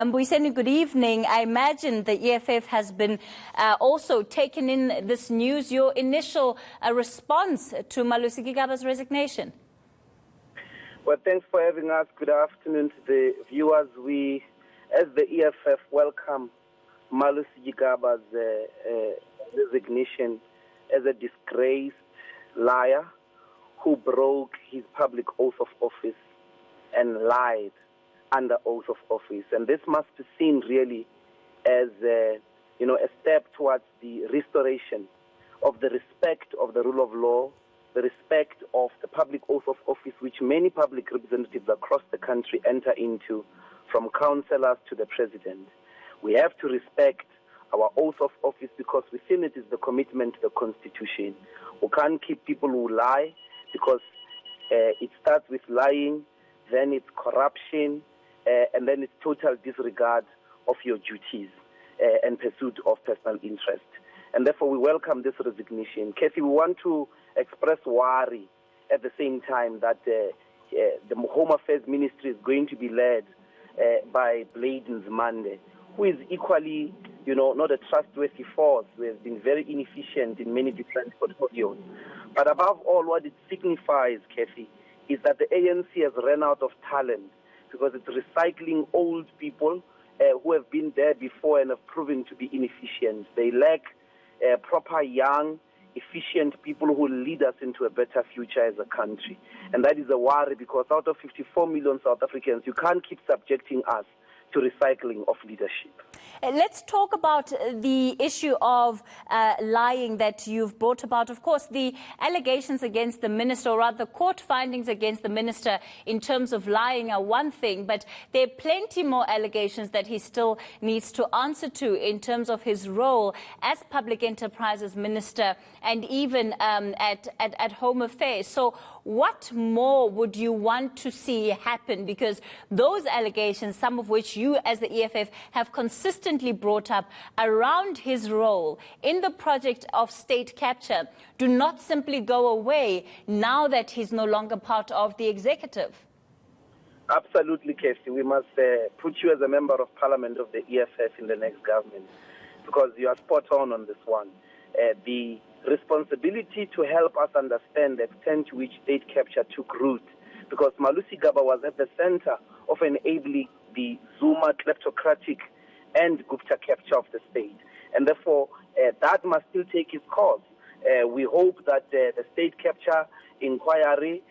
Mbuyiseni, good evening. I imagine the EFF has been also taken in this news. Your initial response to Malusi Gigaba's resignation? Well, thanks for having us. Good afternoon to the viewers. We, as the EFF, welcome Malusi Gigaba's resignation as a disgraced liar who broke his public oath of office and lied under oath of office. And this must be seen really as a step towards the restoration of the respect of the rule of law, the respect of the public oath of office, which many public representatives across the country enter into, from councillors to the president. We have to respect our oath of office because within it is the commitment to the Constitution. We can't keep people who lie because it starts with lying, then it's corruption, and then it's total disregard of your duties and pursuit of personal interest. And therefore, we welcome this resignation. Kathy, we want to express worry at the same time that the Home Affairs Ministry is going to be led by Bladen Zimande, who is equally, not a trustworthy force, who has been very inefficient in many different portfolios. But above all, what it signifies, Kathy, is that the ANC has run out of talent, because it's recycling old people who have been there before and have proven to be inefficient. They lack proper young, efficient people who will lead us into a better future as a country. And that is a worry, because out of 54 million South Africans, you can't keep subjecting us to recycling of leadership. Let's talk about the issue of lying that you've brought about. Of course, the allegations against the minister, or rather court findings against the minister in terms of lying are one thing, but there are plenty more allegations that he still needs to answer to in terms of his role as public enterprises minister and even at Home Affairs. So what more would you want to see happen? Because those allegations, some of which you as the EFF have consistently brought up around his role in the project of state capture, do not simply go away now that he's no longer part of the executive. Absolutely, Casey. We must put you as a member of parliament of the EFF in the next government, because you are spot on this one. The responsibility to help us understand the extent to which state capture took root, because Malusi Gigaba was at the center of enabling the Zuma kleptocratic and Gupta capture of the state. And therefore, that must still take its course. We hope that the state capture inquiry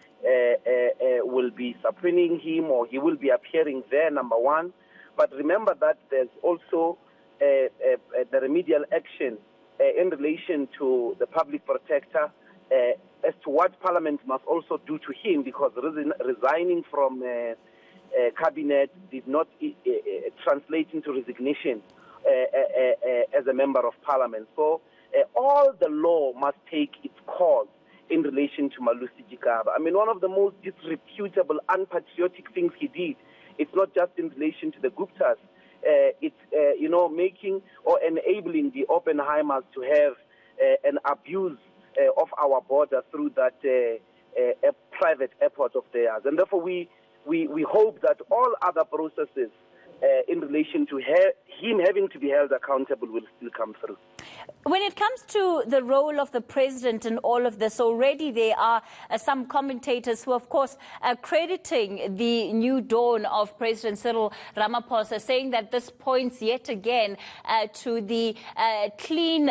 will be subpoenaing him, or he will be appearing there, number one. But remember that there's also the remedial action in relation to the public protector as to what Parliament must also do to him, because resigning from cabinet did not translate into resignation as a member of Parliament. So all the law must take its course in relation to Malusi Gigaba. I mean, one of the most disreputable, unpatriotic things he did, it's not just in relation to the Guptas, it's, making or enabling the Oppenheimers to have an abuse of our border through that a private airport of theirs. And therefore, we hope that all other processes in relation to him having to be held accountable will still come through. When it comes to the role of the president in all of this, already there are some commentators who, of course, are crediting the new dawn of President Cyril Ramaphosa, saying that this points yet again to the clean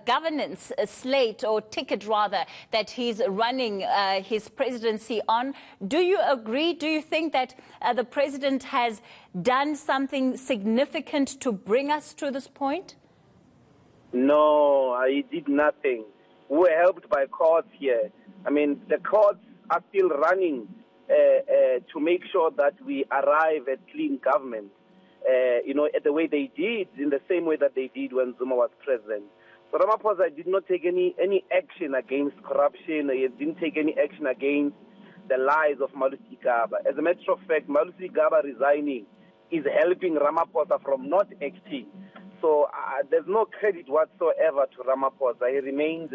governance slate, or ticket rather, that he's running his presidency on. Do you agree? Do you think that the president has done something significant to bring us to this point? No, he did nothing. We were helped by courts here. I mean, the courts are still running to make sure that we arrive at clean government, the way they did, in the same way that they did when Zuma was president. So Ramaphosa did not take any action against corruption. He didn't take any action against the lies of Malusi Gigaba. As a matter of fact, Malusi Gigaba resigning is helping Ramaphosa from not acting. So there's no credit whatsoever to Ramaphosa. He remains,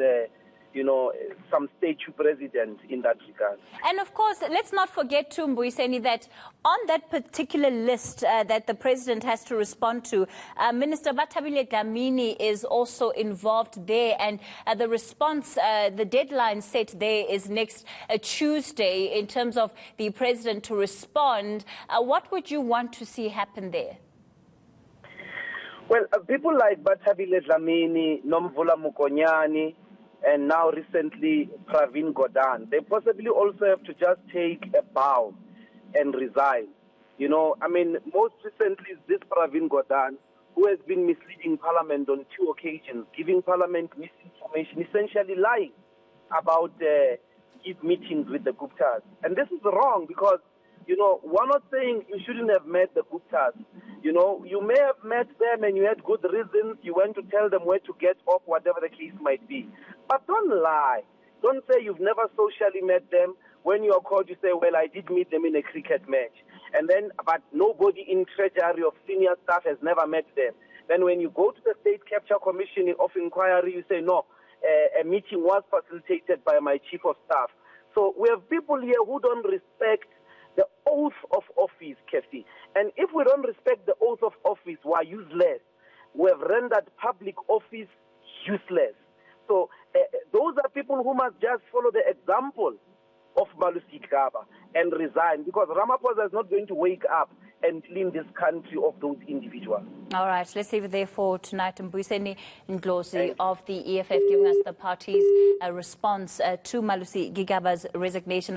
some statue president in that regard. And of course, let's not forget too, Mbuyiseni, that on that particular list that the president has to respond to, Minister Bathabile Dlamini is also involved there, and the response, the deadline set there is next Tuesday in terms of the president to respond. What would you want to see happen there? Well, people like Bathabile Dlamini, Nomvula Mukonyani, and now recently Pravin Gordhan, they possibly also have to just take a bow and resign. Most recently is this Pravin Gordhan, who has been misleading Parliament on 2 occasions, giving Parliament misinformation, essentially lying about his meetings with the Guptas. And this is wrong because, we're not saying you shouldn't have met the Guptas. You may have met them and you had good reasons. You went to tell them where to get off, whatever the case might be. But don't lie. Don't say you've never socially met them. When you are called, you say, well, I did meet them in a cricket match. But nobody in Treasury of senior staff has never met them. Then when you go to the State Capture Commission of Inquiry, you say, no, a meeting was facilitated by my Chief of Staff. So we have people here who don't respect the oath of office, Kathy. And if we don't respect the oath of office, we are useless. We have rendered public office useless. So those are people who must just follow the example of Malusi Gigaba and resign, because Ramaphosa is not going to wake up and clean this country of those individuals. All right, let's leave it there for tonight. Mbuyiseni Ndlozi of the EFF giving us the party's response to Malusi Gigaba's resignation.